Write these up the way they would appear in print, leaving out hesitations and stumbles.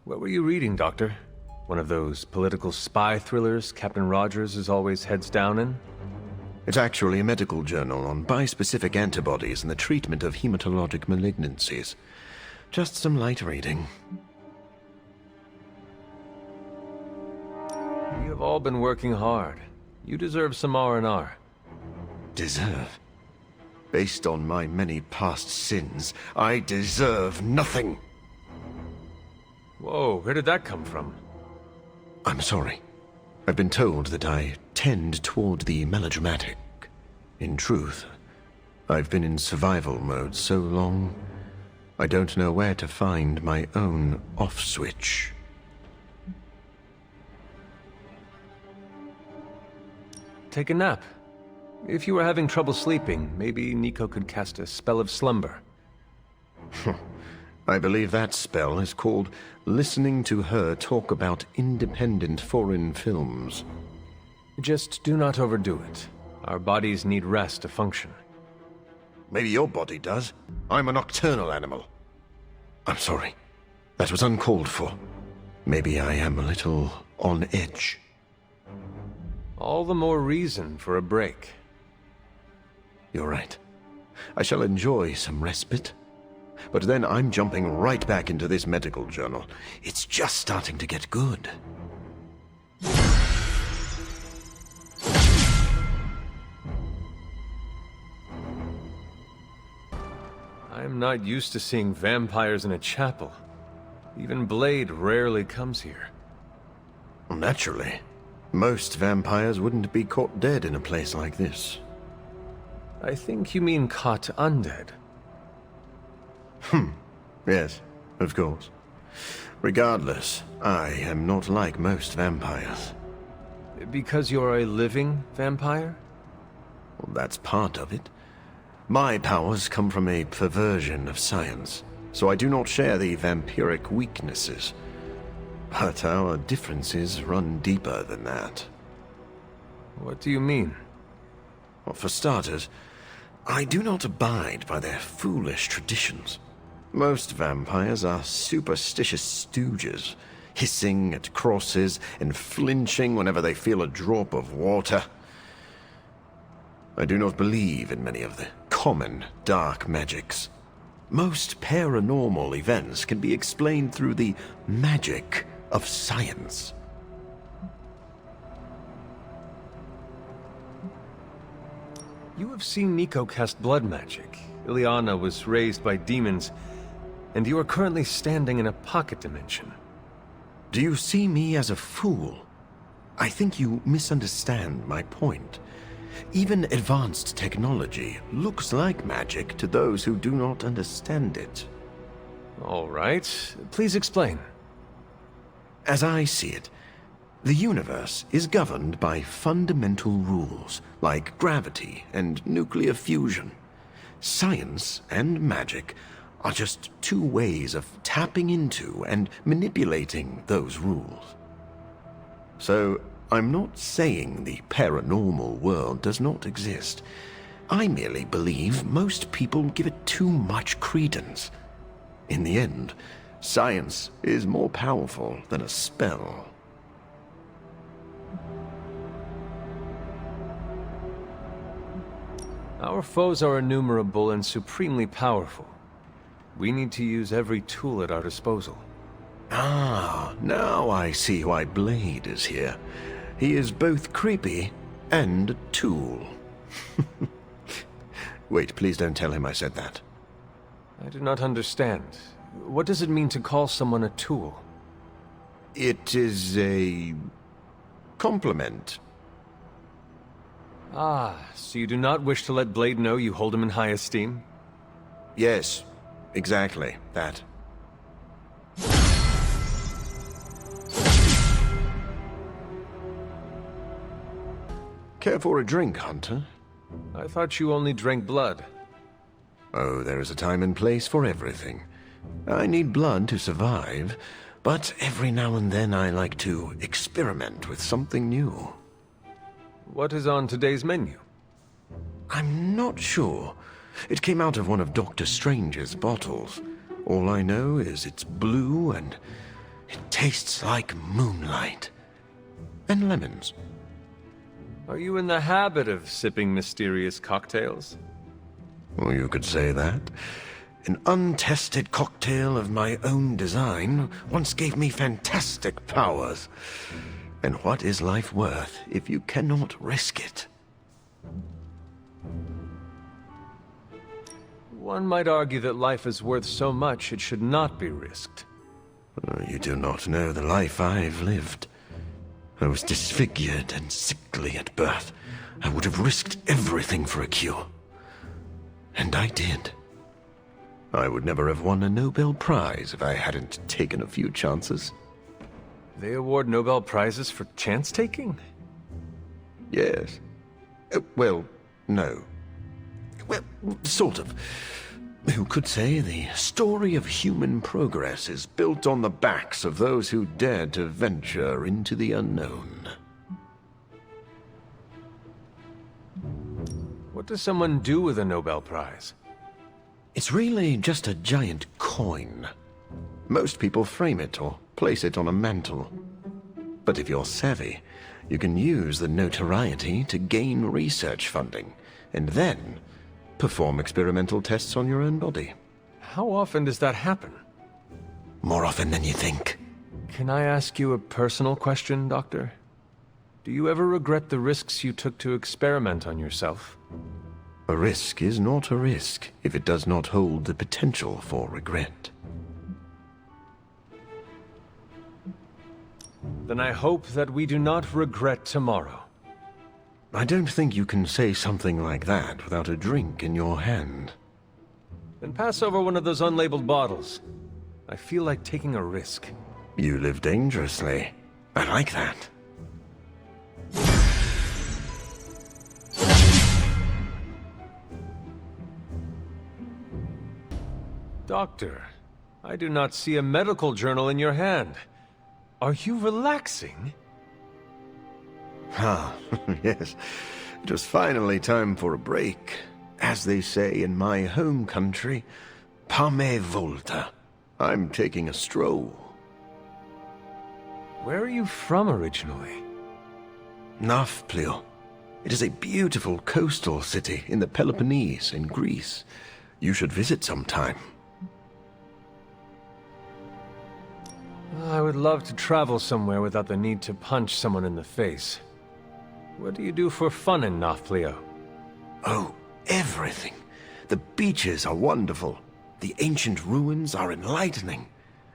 What were you reading, Doctor? One of those political spy thrillers Captain Rogers is always heads down in? It's actually a medical journal on bispecific antibodies and the treatment of hematologic malignancies. Just some light reading. You have all been working hard. You deserve some R&R. Deserve? Based on my many past sins, I deserve nothing. Whoa, where did that come from? I'm sorry. I've been told that I tend toward the melodramatic. In truth, I've been in survival mode so long, I don't know where to find my own off switch. Take a nap. If you were having trouble sleeping, maybe Nico could cast a spell of slumber. I believe that spell is called listening to her talk about independent foreign films. Just do not overdo it. Our bodies need rest to function. Maybe your body does. I'm a nocturnal animal. I'm sorry. That was uncalled for. Maybe I am a little on edge. All the more reason for a break. You're right. I shall enjoy some respite. But then I'm jumping right back into this medical journal. It's just starting to get good. I'm not used to seeing vampires in a chapel. Even Blade rarely comes here. Naturally. Most vampires wouldn't be caught dead in a place like this. I think you mean caught undead. Yes, of course. Regardless, I am not like most vampires. Because you're a living vampire? Well, that's part of it. My powers come from a perversion of science, so I do not share the vampiric weaknesses. But our differences run deeper than that. What do you mean? Well, for starters, I do not abide by their foolish traditions. Most vampires are superstitious stooges, hissing at crosses and flinching whenever they feel a drop of water. I do not believe in many of the common dark magics. Most paranormal events can be explained through the magic of science. You have seen Nico cast blood magic. Ileana was raised by demons, and you are currently standing in a pocket dimension. Do you see me as a fool? I think you misunderstand my point. Even advanced technology looks like magic to those who do not understand it. All right. Please explain. As I see it, the universe is governed by fundamental rules, like gravity and nuclear fusion. Science and magic are just two ways of tapping into and manipulating those rules. So, I'm not saying the paranormal world does not exist. I merely believe most people give it too much credence. In the end, science is more powerful than a spell. Our foes are innumerable and supremely powerful. We need to use every tool at our disposal. Ah, now I see why Blade is here. He is both creepy and a tool. Wait, please don't tell him I said that. I do not understand. What does it mean to call someone a tool? It is a compliment. Ah, so you do not wish to let Blade know you hold him in high esteem? Yes, exactly that. Care for a drink, Hunter? I thought you only drank blood. Oh, there is a time and place for everything. I need blood to survive, but every now and then I like to experiment with something new. What is on today's menu? I'm not sure. It came out of one of Dr. Strange's bottles. All I know is it's blue and It tastes like moonlight. And lemons. Are you in the habit of sipping mysterious cocktails? Well, you could say that. An untested cocktail of my own design once gave me fantastic powers. And what is life worth if you cannot risk it? One might argue that life is worth so much it should not be risked. You do not know the life I've lived. I was disfigured and sickly at birth. I would have risked everything for a cure. And I did. I would never have won a Nobel Prize if I hadn't taken a few chances. They award Nobel Prizes for chance-taking? Yes. Well, no. Well, sort of. Who could say the story of human progress is built on the backs of those who dared to venture into the unknown? What does someone do with a Nobel Prize? It's really just a giant coin. Most people frame it or place it on a mantle. But if you're savvy, you can use the notoriety to gain research funding, and then perform experimental tests on your own body. How often does that happen? More often than you think. Can I ask you a personal question, Doctor? Do you ever regret the risks you took to experiment on yourself? A risk is not a risk if it does not hold the potential for regret. Then I hope that we do not regret tomorrow. I don't think you can say something like that without a drink in your hand. Then pass over one of those unlabeled bottles. I feel like taking a risk. You live dangerously. I like that. Doctor, I do not see a medical journal in your hand. Are you relaxing? Ah, yes. It was finally time for a break. As they say in my home country, Pame Volta. I'm taking a stroll. Where are you from originally? Nafplio. It is a beautiful coastal city in the Peloponnese in Greece. You should visit sometime. I would love to travel somewhere without the need to punch someone in the face. What do you do for fun in Nafplio? Oh, everything. The beaches are wonderful. The ancient ruins are enlightening.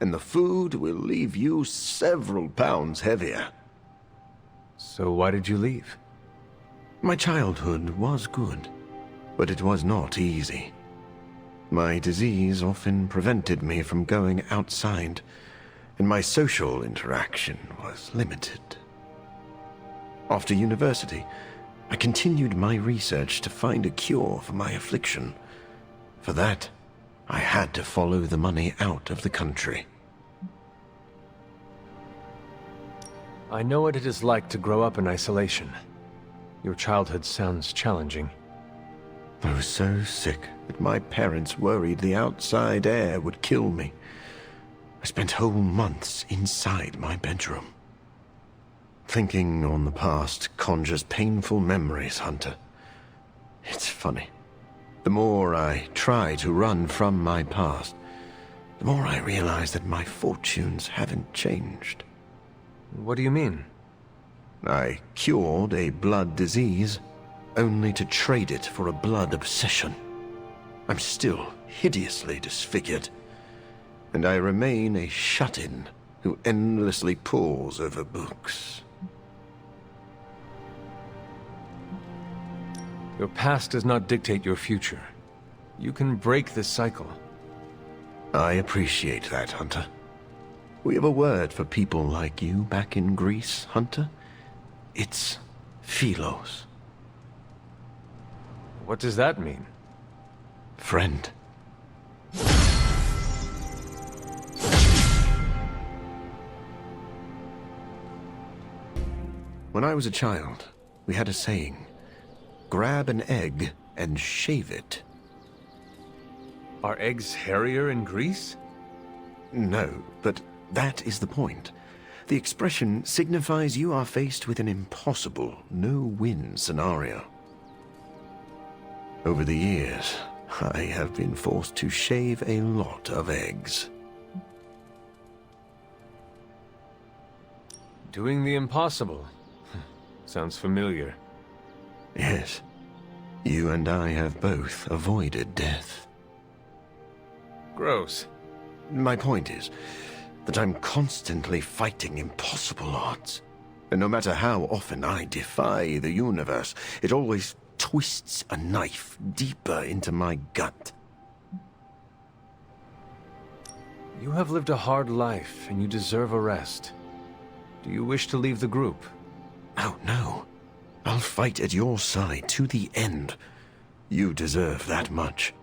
And the food will leave you several pounds heavier. So why did you leave? My childhood was good, but it was not easy. My disease often prevented me from going outside, and my social interaction was limited. After university, I continued my research to find a cure for my affliction. For that, I had to follow the money out of the country. I know what it is like to grow up in isolation. Your childhood sounds challenging. I was so sick that my parents worried the outside air would kill me. I spent whole months inside my bedroom. Thinking on the past conjures painful memories, Hunter. It's funny. The more I try to run from my past, the more I realize that my fortunes haven't changed. What do you mean? I cured a blood disease, only to trade it for a blood obsession. I'm still hideously disfigured, and I remain a shut-in who endlessly pores over books. Your past does not dictate your future. You can break this cycle. I appreciate that, Hunter. We have a word for people like you back in Greece, Hunter. It's philos. What does that mean? Friend. When I was a child, we had a saying. Grab an egg and shave it. Are eggs hairier in Greece? No, but That is the point. The expression signifies you are faced with an impossible, no-win scenario. Over the years, I have been forced to shave a lot of eggs. Doing the impossible. Sounds familiar. Yes, you and I have both avoided death. Gross. My point is that I'm constantly fighting impossible odds. And no matter how often I defy the universe, it always twists a knife deeper into my gut. You have lived a hard life, and you deserve a rest. Do you wish to leave the group? Oh, no. I'll fight at your side to the end. You deserve that much.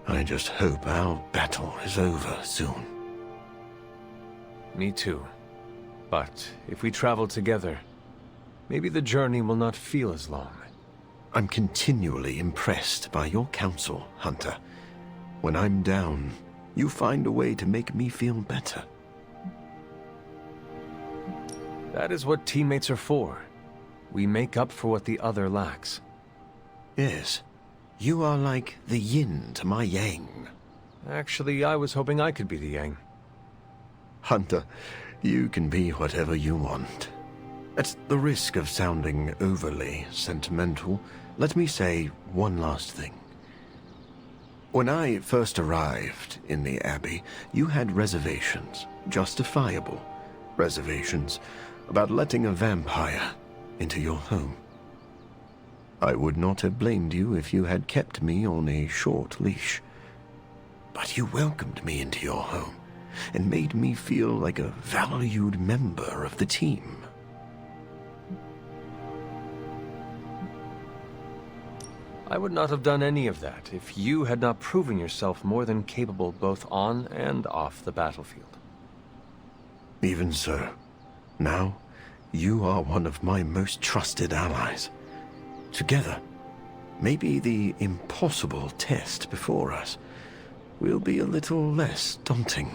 I just hope our battle is over soon. Me too. But if we travel together, maybe the journey will not feel as long. I'm continually impressed by your counsel, Hunter. When I'm down, you find a way to make me feel better. That is what teammates are for. We make up for what the other lacks. Yes, you are like the yin to my yang. Actually, I was hoping I could be the yang. Hunter, you can be whatever you want. At the risk of sounding overly sentimental, let me say one last thing. When I first arrived in the Abbey, you had reservations, justifiable reservations, about letting a vampire into your home. I would not have blamed you if you had kept me on a short leash. But you welcomed me into your home and made me feel like a valued member of the team. I would not have done any of that if you had not proven yourself more than capable both on and off the battlefield. Even so, now you are one of my most trusted allies. Together, maybe the impossible test before us will be a little less daunting.